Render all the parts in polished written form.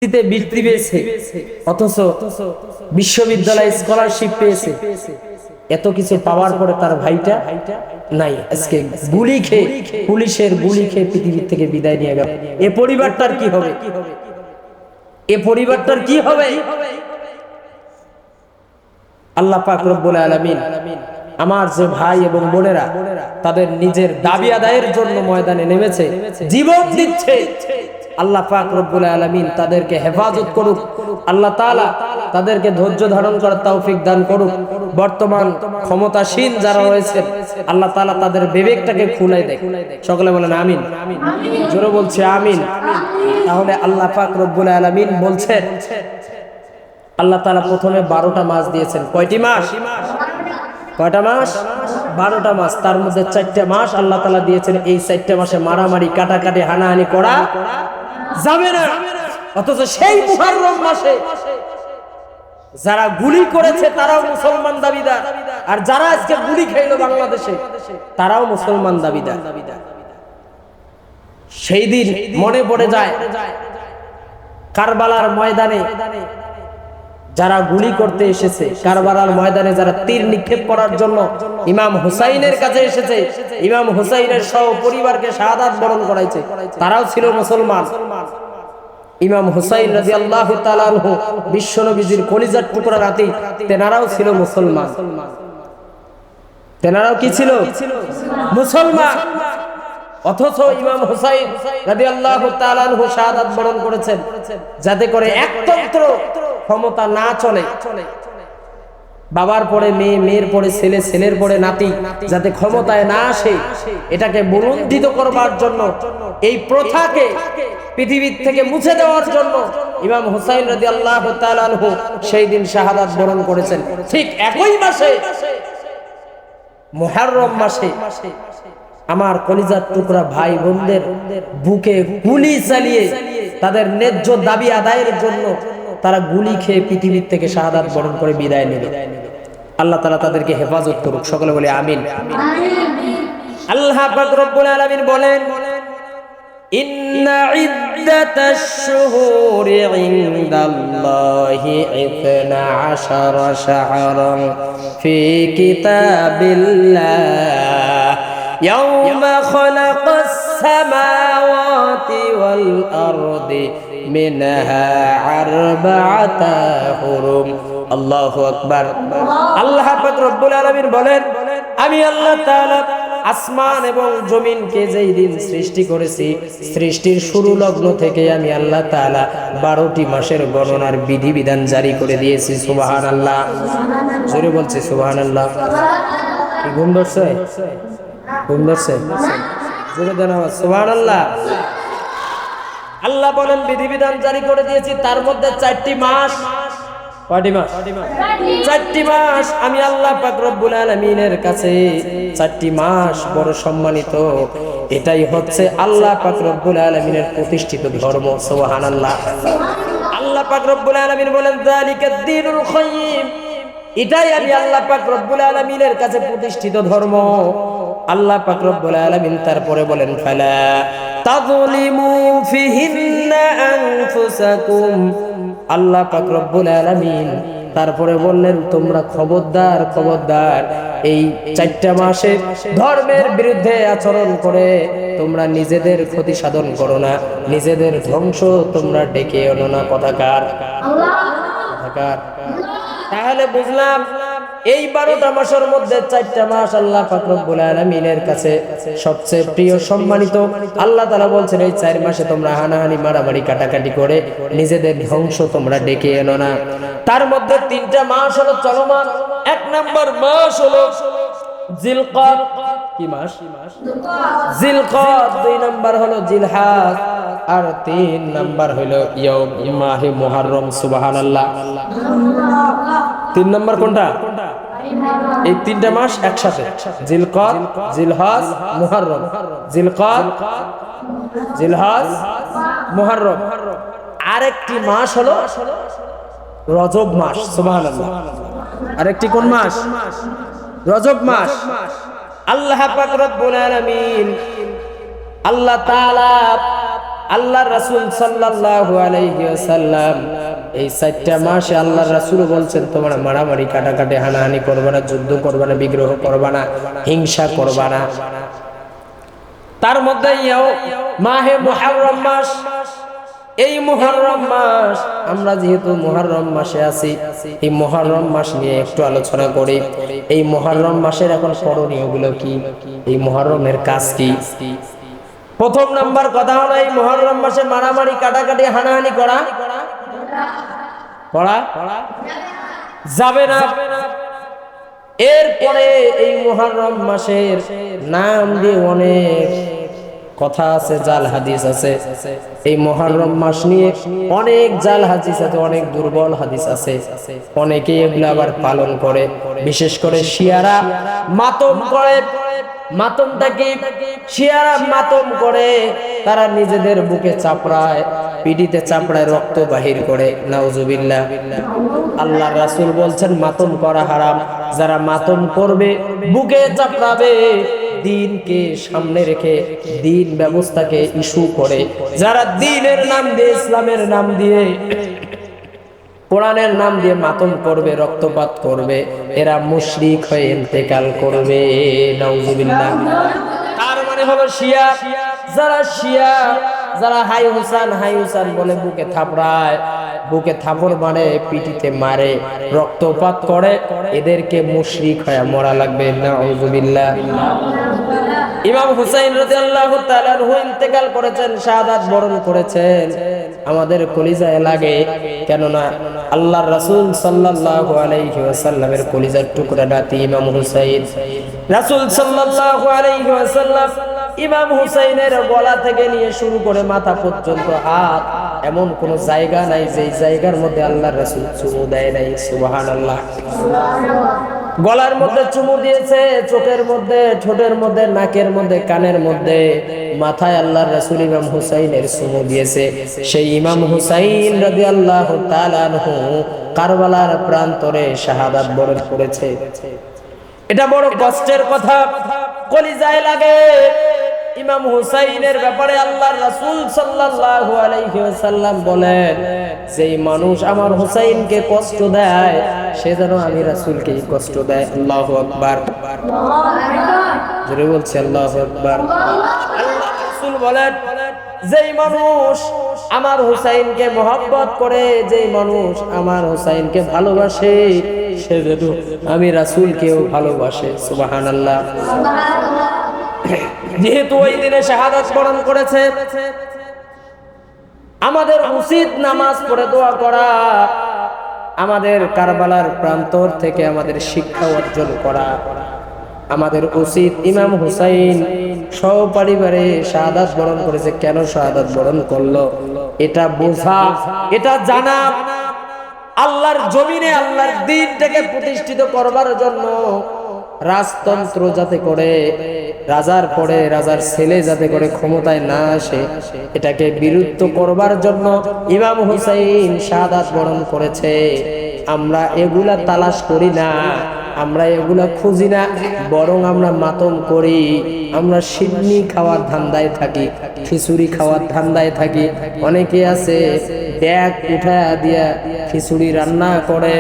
বৃত্তি পেয়েছে, অথচ বিশ্ববিদ্যালয়ে স্কলারশিপ পেয়েছে। এত কিছু পাওয়ার পরে তার ভাইটা নাই, আজকে গুলি খেয়ে, পুলিশের গুলি খেয়ে পৃথিবীর থেকে বিদায় নিয়ে গেল। এ পরিবারটার কি হবে? এ পরিবারটার কি হবে? আল্লাহ পাক রব্বুল আলামিন আমার যে ভাই এবং বোনেরা তাদের নিজের দাবি আদায়ের জন্য ময়দানে নেমেছে, জীবন দিচ্ছে, আল্লাহ পাক রব্বুল আলামিন তাদেরকে হেফাজত করুক। আল্লাহ তাআলা তাদেরকে ধৈর্য ধারণ করার তৌফিক দান করুক। বর্তমান ক্ষমতাসীন যারা রয়েছে আল্লাহ তাআলা তাদের বিবেকটাকে খুলে দেয়। সকলে বলেন আমিন। জোরে বলছে আমিন। তাহলে আল্লাহ পাক রব্বুল আলামিন বলছেন, আল্লাহ তাআলা প্রথমে 12টা মাস দিয়েছেন। কয়টি মাস? কয়টা মাস? 12টা মাস। তার মধ্যে 4টা মাস আল্লাহ তাআলা দিয়েছেন। এই 4টা মাসে মারামারি, কাটাকাটি, হানাহানি করা যাবে না। অথচ সেই মুহররম মাসে যারা গুলি করেছে তারাও মুসলমান দাবিদার, আর যারা আজকে গুলি খাইলো বাংলাদেশে তারাও মুসলমান দাবিদার। সেই দিন মনে পড়ে যায় কারবালার ময়দানে যারা গুলি করতে এসেছে, কারবালার ময়দানে যারা তীর নিক্ষেপ করার জন্য ইমাম হুসাইনের কাছে এসেছে, ইমাম হুসাইনের সহ পরিবারকে শাহাদাত বরণ করাইছে, তারাও ছিল মুসলমান। ইমাম হুসাইন রাদিয়াল্লাহু তাআলা আনহু বিশ্বনবীর কলিজার টুকরা নাতি, তেনারাও ছিল মুসলমান। তেনারাও কি ছিল? মুসলমান। অথচ ইমাম হুসাইন রাদিয়াল্লাহু তাআলা আনহু শাহাদাত বরণ করেছেন যাতে করে একতন্ত্র ক্ষমতা না চলে। বাবার পরে মেয়ে, মেয়ের পরে ছেলে, ছেলের পরে নাতি যাতে ক্ষমতায় না আসে, এটাকে বুলন্দিত করবার জন্য, এই প্রথাকে পৃথিবীর থেকে মুছে দেওয়ার জন্য ইমাম হুসাইন রাদিয়াল্লাহু তাআলা আনহু সেই দিন শাহাদাত বরণ করেছেন। ঠিক একই মাসে, মুহররম মাসে, আমার কলিজার টুকরা ভাই বোনদের বুকে গুলি চালিয়ে তাদের ন্যায্য দাবি আদায়ের জন্য তারা গুলি খেয়ে পৃথিবীর থেকে শাহাদাত বরণ করে বিদায় নেবে। আল্লাহ তাআলা তাদেরকে হেফাজত করুক। সকলে বলে আমিন। আল্লাহ পাক রব্বুল আলামিন বলেন, ইন্না ইদ্দাতাশ শুহুরি ইনদাল্লাহি 12 শাহরান ফি কিতাবিল্লাহ ইয়াওমা খালাকাস সামাওয়াতি ওয়াল আরদি মিনহা আরবাআতা হুরুম। আল্লাহু আকবার। আল্লাহ পাক রব্বুল আলামিন বলেন, আমি আল্লাহ তাআলা আসমান এবং জমিনকে যেই দিন সৃষ্টি করেছি, সৃষ্টির শুরু লগ্ন থেকে আমি আল্লাহ তাআলা 12টি মাসের গণনার বিধিবিধান জারি করে দিয়েছি। সুবহানাল্লাহ। জোরে বলছে সুবহানাল্লাহ। কি ঘুম ধরছে? ঘুম ধরছে? জোরে দেন আওয়াজ সুবহানাল্লাহ। আল্লাহ বলেন বিধিবিধান জারি করে দিয়েছি, তার মধ্যে 4টি মাস। কয়টি মাস? 4টি মাস। আমি আল্লাহ পাক রব্বুল আলামিনের কাছে 4টি মাস বড় সম্মানিত। এটাই হচ্ছে আল্লাহ পাক রব্বুল আলামিনের প্রতিষ্ঠিত ধর্ম। সুবহানাল্লাহ। আল্লাহ পাক রব্বুল আলামিন বলেন, যালিকাদ দীনুল কাইয়্যিম। এটাই আমি আল্লাহ পাক রব্বুল আলামিনের কাছে প্রতিষ্ঠিত ধর্ম। আল্লাহ পাক রব্বুল আলামিন তারপরে বলেন, ফালা তাযলিমু ফিহিন্না আনফুসাকুম। আল্লাহ পাক রব্বুল আলামিন তারপরে বললেন, তোমরা খবরদার, খবরদার, এই 4টা মাসে ধর্মের বিরুদ্ধে আচরণ করে তোমরা নিজেদের ক্ষতি সাধন করো না, নিজেদের ধ্বংস তোমরা ডেকে আনো না। কথাকার কথাকার। তাহলে বুঝলাম এই 12টা মাসের মধ্যে 4টা মাস আল্লাহ পাক রব্বুল আলামিনের কাছে সবচেয়ে প্রিয়, সম্মানিত। আল্লাহ তাআলা বলছেন, এই 4 মাসে তোমরা হানাহানি, মারামারি, কাটাকাটি করে নিজেদের ধ্বংস তোমরা ডেকে এনো না। তার মধ্যে 3টা মাস হলো চলমান। 1 নাম্বার মাস হলো জিলকদ। কি মাস? জিলকদ। 2 নাম্বার হলো জিলহাজ, আর 3 নাম্বার হলো মাহে মুহররম। সুবহানাল্লাহ। 3 নাম্বার কোনটা? এই 3টা মাস একসাথে, জিলকদ, জিলহজ, মুহররম। জিলকদ, জিলহজ, মুহররম। আরেকটি মাস হলো রজব মাস। সুবহানাল্লাহ। আরেকটি কোন মাস? রজব মাস। আল্লাহ পাক রব্বুল আলামিন, আল্লাহ তাআলা আল্লাহর রাসূল সাল্লাল্লাহু আলাইহি ওয়াসাল্লাম এই 4টা মাসে আল্লাহর রাসূল বলছেন তোমরা মারামারি কাটাকাটি হানাহানি করবে না, যুদ্ধ করবে না, বিগ্রহ করবে না, হিংসা করবে না। তার মধ্যে মাহে মুহররম মাস, এই মুহররম মাস, আমরা যেহেতু মুহররম মাসে আছি, এই মুহররম মাস নিয়ে একটু আলোচনা করি। এই মুহররম মাসের এখন করণীয়গুলো কি, এই মুহররমের কাজ কি? প্রথম নাম্বার কথা হলো এই মুহররম মাসে মারামারি কাটাকাটি হানাহানি করা যাবে না। এরপরে এই মুহররম মাসের নাম দিয়ে অনেক কথা আছে, জাল হাদিস আছে। এই মুহররম মাস নিয়ে অনেক জাল হাদিস আছে, অনেক দুর্বল হাদিস আছে। অনেকে এগুলো আবার পালন করে, বিশেষ করে শিয়ারা মাতম করে। মাতমটা কি? শিয়ারা মাতম করে, তারা নিজেদের বুকে চাপড়ায়, পিঠিতে চাপড়ায় রক্ত বাহির করে। নাউজুবিল্লাহ। আল্লাহর রাসূল বলছেন মাতম করা হারাম। যারা মাতম করবে, বুকে চাপড়াবে, দ্বীনকে সামনে রেখে দ্বীন ব্যবস্থাকে ইস্যু করে, যারা দ্বীনের নাম দিয়ে, ইসলামের নাম দিয়ে, কোরআনের নাম দিয়ে মাতম করবে, রক্তপাত করবে, এরা মুশরিক হয়ে ইন্তেকাল করবে। নাউজুবিল্লাহ। তার মানে হলো শিয়া, যারা হাই হুসান বলে বুকে থাপড়ায়, বুকে থাপড় মারে, পিঠিতে মারে, রক্তপাত করে, এদেরকে মুশরিক হয়ে মরা লাগবে। নাউজুবিল্লাহ। ইমাম হুসাইন রাদিয়াল্লাহু তাআলা আনহু ইন্তেকাল করেছেন, শাহাদাত বরণ করেছেন। আমাদের কলিজায় লাগে, কেননা আল্লাহর রাসূল সাল্লাল্লাহু আলাইহি ওয়াসাল্লামের কলিজার টুকরা নাতি ইমাম হুসাইন। রাসূল সাল্লাল্লাহু আলাইহি ওয়াসাল্লাম ইমাম হুসাইনের গলা থেকে নিয়ে শুরু করে মাথা পর্যন্ত হাত, এমন কোন জায়গা নাই যেই জায়গার মধ্যে আল্লাহর রাসূল চুমু দেয় নাই। সুবহানাল্লাহ। গলার মধ্যে চুমু দিয়েছে, চোখের মধ্যে, ঠোঁটের মধ্যে, নাকের মধ্যে, কানের মধ্যে, মাথায় আল্লাহর রাসূল ইমাম হুসাইনের চুমু দিয়েছে। সেই ইমাম হুসাইন রাদিয়াল্লাহু তাআলা আনহু কারবালার প্রান্তরে শাহাদাত বরণ করেছে। এটা বড় কষ্টের কথা, কলিজায় লাগে। ইমাম হুসাইনের ব্যাপারে আল্লাহর রাসূল সাল্লাল্লাহু আলাইহি ওয়াসাল্লাম বলেন, যেই মানুষ আমার হুসাইনকে কষ্ট দেয়, সে যেন আমি রাসূলকে কষ্ট দেয়। আল্লাহু আকবার। জোরে বলছি আল্লাহু আকবার। আল্লাহর রাসূল বলেন, যেই মানুষ আমার হুসাইনকে মহব্বত করে, যেই মানুষ আমার হুসাইনকে ভালোবাসে, সে যেন আমি রাসূলকেও ভালোবাসে। সুবহানাল্লাহ। যেহেতু ওই দিনে শাহাদাত বরণ করেছে, আমাদের উচিত নামাজ পড়ে দোয়া করা, আমাদের কারবালার প্রান্তর থেকে আমাদের শিক্ষা অর্জন করা। আমাদের উচিত ইমাম হুসাইন সপরিবারে শাহাদাত বরণ করেছে, কেন শাহাদাত বরণ করলো এটা বোঝা, এটা জানা। আল্লাহর জমিনে আল্লাহর দ্বীনটাকে প্রতিষ্ঠিত করবার জন্য, রাজতন্ত্র যাতে করে, রাজার পরে রাজার ছেলে যাতে করে ক্ষমতায় না আসে, এটাকে বিরুদ্ধ করবার জন্য ইমাম হুসাইন শাহাদাত বরণ করেছে। আমরা এগুলা তালাশ করি না, আমরা এগুলা খুঁজি না, বরং আমরা মাতম করি। আমরা সিন্নি খাওয়ার ধান্দায় থাকি, খিচুড়ি খাওয়ার ধান্দায় থাকি। অনেকে আছে ব্যাগ উঠায়া দিয়া খিচুড়ি রান্না করে,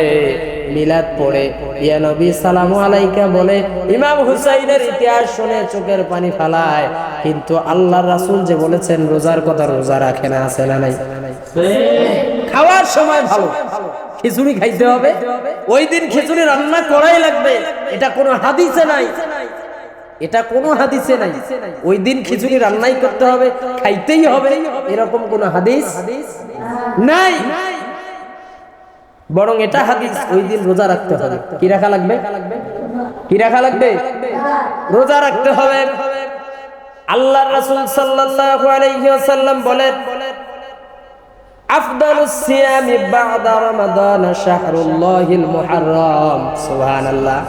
মিলাদ পড়ে, ইয়া নবী সালামু আলাইকা বলে, ইমাম হুসাইনের ইতিহাস শুনে চোখের পানি ফালায়। কিন্তু আল্লাহর রাসূল যে বলেছেন রোজার কথা, রোজা রাখে না, আছে না নাই? খাওয়ার সময় ভালো খিচুড়ি খাইতে হবে, ওই দিন খিচুড়ি রান্না করাই লাগবে, এটা কোনো হাদিসে নাই, এটা কোনো হাদিসে নাই। ওই দিন খিচুড়ি রান্নাই করতে হবে, খাইতেই হবে, এরকম কোনো হাদিস নাই। বরং এটা হাদিস, ওই দিন রোজা রাখতে হবে। কি রাখা লাগবে? কি রাখা লাগবে? রোজা রাখতে হবে। আল্লাহর রাসূল সাল্লাল্লাহু আলাইহি ওয়াসাল্লাম বলেন, আফদালুস সিয়ামি বা'দা রমাদান শাহরুল্লাহিল মুহাররম। সুবহানাল্লাহ।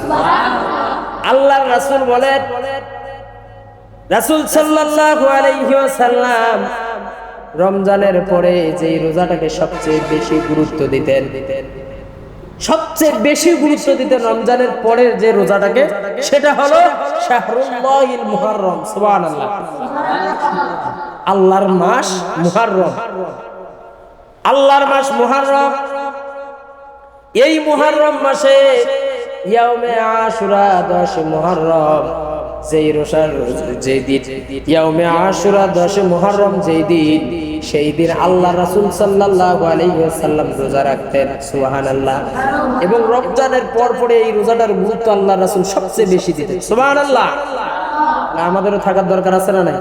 আল্লাহর রাসূল বলেন, রাসূল সাল্লাল্লাহু আলাইহি ওয়াসাল্লাম রমজানের পরে যে রোজাটাকে সবচেয়ে বেশি গুরুত্ব দিতেন, সবচেয়ে বেশি গুরুত্ব দিতেন রমজানের পরের যে রোজাটাকে, সেটা হলো শাহরুল্লাহিল মুহাররম। সুবহানাল্লাহ। আল্লাহর মাস মুহররম। আল্লাহর মাস মুহররম। এই মুহররম মাসে ইয়াউমে আশুরা 10 মুহররম যেই রোজার যেই দিন ইয়াউমে আশুরা 10 মুহররম যেই দিন, সেই দিন আল্লাহ রাসূল সাল্লাল্লাহু আলাইহি ওয়াসাল্লাম রোজা রাখতেন। সুবহানাল্লাহ। এবং রমজানের পর পরে এই রোজাটার গুরুত্ব আল্লাহ রাসূল সবচেয়ে বেশি দিতেন। সুবহানাল্লাহ। আমাদেরও থাকার দরকার আছে না নাই?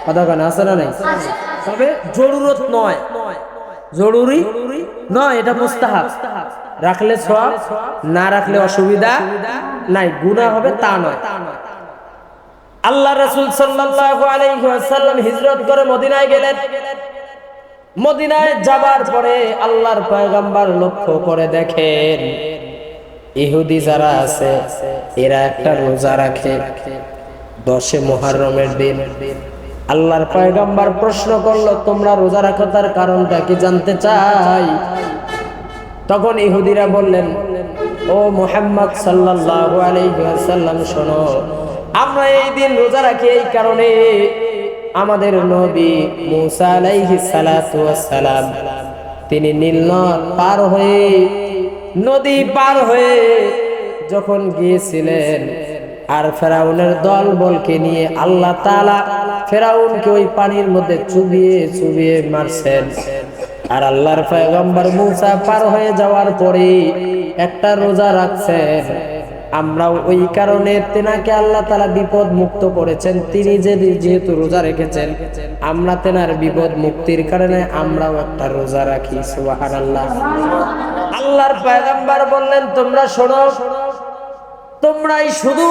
কথা কেন আছে না নাই? তবে জরুরত নয়, জরুরি নয়, এটা মুস্তাহাব। রাখলে সওয়াব, না রাখলে অসুবিধা নাই, গুনাহ হবে তা নয়। আল্লাহ রাসূল সাল্লাল্লাহু আলাইহি ওয়াসাল্লাম হিজরত করে মদিনায় গেলেন। মদিনায় যাবার পরে আল্লাহর পয়গম্বর লক্ষ্য করে দেখেন ইহুদি যারা আছে এরা একটা রোজা রাখে 10 মুহররমের দিন। আল্লাহর পয়গম্বর প্রশ্ন করলো, তোমরা রোজা রাখো তার কারণটা কি জানতে চাই? তখন ইহুদিরা বললেন, ও মুহাম্মদ সাল্লাল্লাহু আলাইহি ওয়াসাল্লাম, শোনো, আমরা এই দিন রোজা রাখি এই কারণে আমাদের নবী মুসা আলাইহিস সালাতু ওয়াস সালাম তিনি নীল নদ পার হয়ে, নদী পার হয়ে যখন গিয়েছিলেন আর ফেরাউনের দল বলকে নিয়ে আল্লাহ তাআলা ফেরাউনকে ওই পানির মধ্যে চুবিয়ে চুবিয়ে মারছেন। আর আল্লাহর পয়গম্বর মুসা পার হয়ে যাওয়ার পরে একটা রোজা রাখছেন। আমরাও ওই কারণে তেনাকে আল্লাহ তাআলা বিপদ মুক্ত করেছেন। তিনি যেহেতু রোজা রেখেছেন, আমরা তেনার বিপদ মুক্তির কারণে আমরাও একটা রোজা রাখি। সুবহানাল্লাহ। আল্লাহর পয়গম্বর বললেন, তোমরা শোনো, তোমরাই শুধু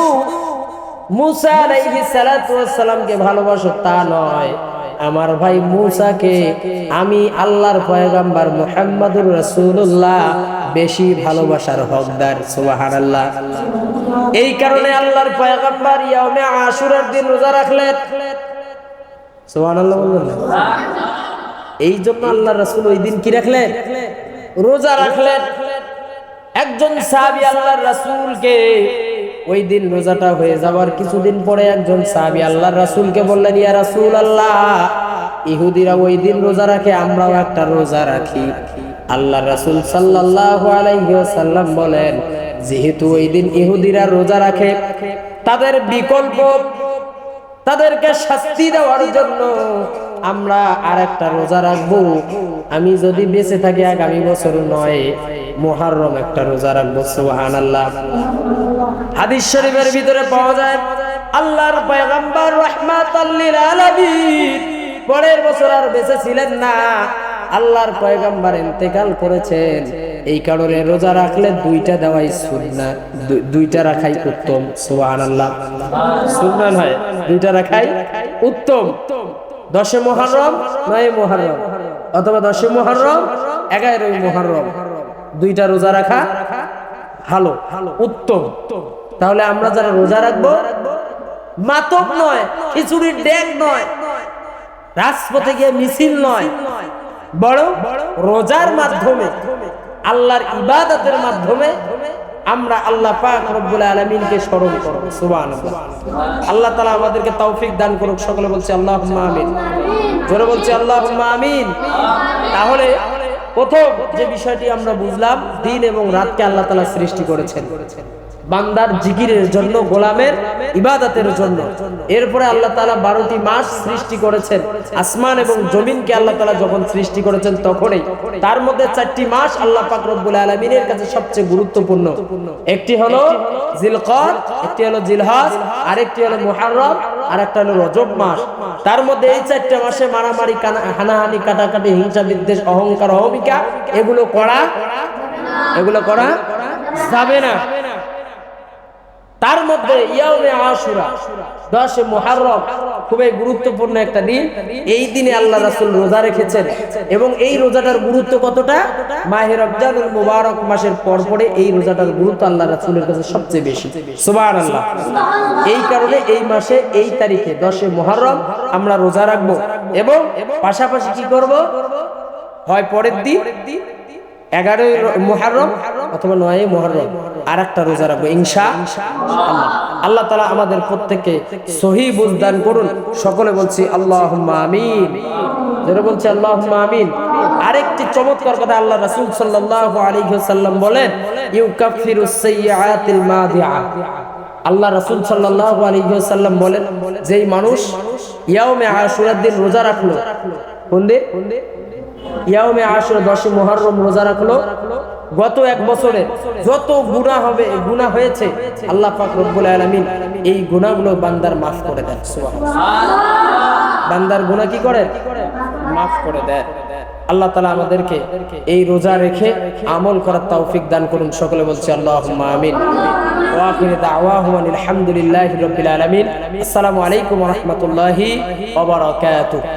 মুসা আলাইহিস সালাতু ওয়াস সালামকে ভালোবাসো তা নয়, আমার ভাই মুসাকে আমি আল্লাহর পয়গম্বর মুহাম্মদুর রাসূলুল্লাহ বেশি ভালোবাসার হকদার। সুবহানাল্লাহ। এই কারণে আল্লাহর পয়গম্বর ইয়াউমে আশুরার দিন রোজা রাখলেন। সুবহানাল্লাহ বললেন। এই জন্য আল্লাহর রাসূল ওই দিন কি রাখলেন? রোজা রাখলেন। একজন সাহাবী আল্লাহর রাসূলকে ওই দিন রোজাটা হয়ে যাওয়ার কিছুদিন পরে একজন সাহাবী আল্লাহর রাসূলকে বললেন, ইয়া রাসূলুল্লাহ, ইহুদিরা ওই দিন রোজা রাখে, আমরাও একটা রোজা রাখি। আল্লাহর রাসূল সাল্লাল্লাহু আলাইহি ওয়াসাল্লাম বলেন, যেহেতু ওই দিন ইহুদিরা রোজা রাখে, তাদের বিকল্প, তাদেরকে শাস্তি দেওয়ার জন্য আমরা আরেকটা রোজা রাখবো। আমি যদি বেঁচে থাকি আগামী বছর 9 মুহররম একটা রোজা রাখবো। সুবহানাল্লাহ। হাদিস শরীফের ভিতরে পাওয়া যায় আল্লাহর পয়গম্বর রাহমাতাল লিল আলামিন পরের বছর আর বেঁচে ছিলেন না, আল্লাহর পয়গম্বর ইন্তেকাল করেছেন। এই কারণে রোজা রাখলে 2টা দেওয়াই সুন্নাত, 2টা রাখাই উত্তম। সুবহানাল্লাহ। সুন্নাত হয় 2টা রাখাই উত্তম। 10 মুহররম, 9 মুহররম, অথবা 10 মুহররম, 11 মুহররম, 2টা রোজা রাখা ভালো, উত্তম। তাহলে আমরা যারা রোজা রাখবো, মাতব নয়, খিচুড়ির ড্যাং নয়, রাজপথে গিয়ে মিছিল নয়, বড় রোজার মাধ্যমে, আল্লাহর ইবাদতের মাধ্যমে আমরা আল্লাহ পাক রব্বুল আলামিনকে স্মরণ করব। সুবহানাল্লাহ। আল্লাহ তাআলা আমাদেরকে তৌফিক দান করুক। সকলে বলছি আল্লাহুম্মা আমিন। জোরে বলছি আল্লাহুম্মা আমিন। তাহলে প্রথম যে বিষয়টি আমরা বুঝলাম, দিন এবং রাতকে আল্লাহ তাআলা সৃষ্টি করেছেন বান্দার জিকিরের জন্য, গোলামের ইবাদতের জন্য। এরপরে আল্লাহ তাআলা 12টি মাস সৃষ্টি করেছেন। আসমান এবং জমিনকে আল্লাহ তাআলা যখন সৃষ্টি করেছেন তখনই তার মধ্যে 4টি মাস আল্লাহ পাক রব্বুল আলামিনের কাছে সবচেয়ে গুরুত্বপূর্ণ। একটি হলো জিলকদ, একটি হলো জিলহজ, আরেকটি হলো মুহররম, আরেকটা হলো রজব মাস। তার মধ্যে এই 4টা মাসে মারামারি, হানাহানি, কাটাকাটি, হিংসা, বিদ্বেষ, অহংকার, অহমিকা এগুলো করা যাবে না। তার মধ্যে ইয়াউমে আশুরা 10 মুহররম খুবই গুরুত্বপূর্ণ একটা দিন। এই দিনে আল্লাহ রাসূল রোজা রেখেছেন এবং এই রোজাটার গুরুত্ব কতটা, মাহে রমজানুল মুবারক মাসের পরপরে এই রোজাটার গুরুত্ব আল্লাহ রাসূলের কাছে সবচেয়ে বেশি। সুবহানাল্লাহ। এই কারণে এই মাসে এই তারিখে 10 মুহররম আমরা রোজা রাখবো এবং পাশাপাশি কি করব, হয় পরের দিন 11 মুহররম অথবা 9 মুহররম আরেকটা রোজা রাখবো ইনশাআল্লাহ। আল্লাহ তাআলা আমাদের প্রত্যেককে সহিহ বুঝদান করুন। সকলে বলছি আল্লাহুম্মা আমিন। যারা বলছে আল্লাহুম্মা আমিন। আরেকটি চমৎকার কথা আল্লাহ রাসূল সাল্লাল্লাহু আলাইহি ওয়াসাল্লাম বলেন, ইউকাফিরুস সাইয়্যাতিল মাদিআ। আল্লাহ রাসূল সাল্লাল্লাহু আলাইহি ওয়াসাল্লাম বলেন, যেই মানুষ ইয়াউমে আশুরার দিন রোজা রাখলো, কোন দিন? ইয়াউমে আশুরা 10 মুহররম রোজা রাখলো, গত এক বছরে যত গুনাহ হয়েছে আল্লাহ পাক রব্বুল আলামিন এই গুনাহগুলো বান্দার মাফ করে দেন। সুবহানাল্লাহ। বান্দার গুনাহ কি করে? মাফ করে দেন। আল্লাহ তাআলা আমাদেরকে এই রোজা রেখে আমল করার তৌফিক দান করুন। সকলে বলছি আল্লাহুম্মা আমিন। ওয়া আখিরু দাওয়াহুম আলহামদুলিল্লাহি রাব্বিল আলামিন। আসসালামু আলাইকুম ওয়া রাহমাতুল্লাহি ওয়া বারাকাতুহু।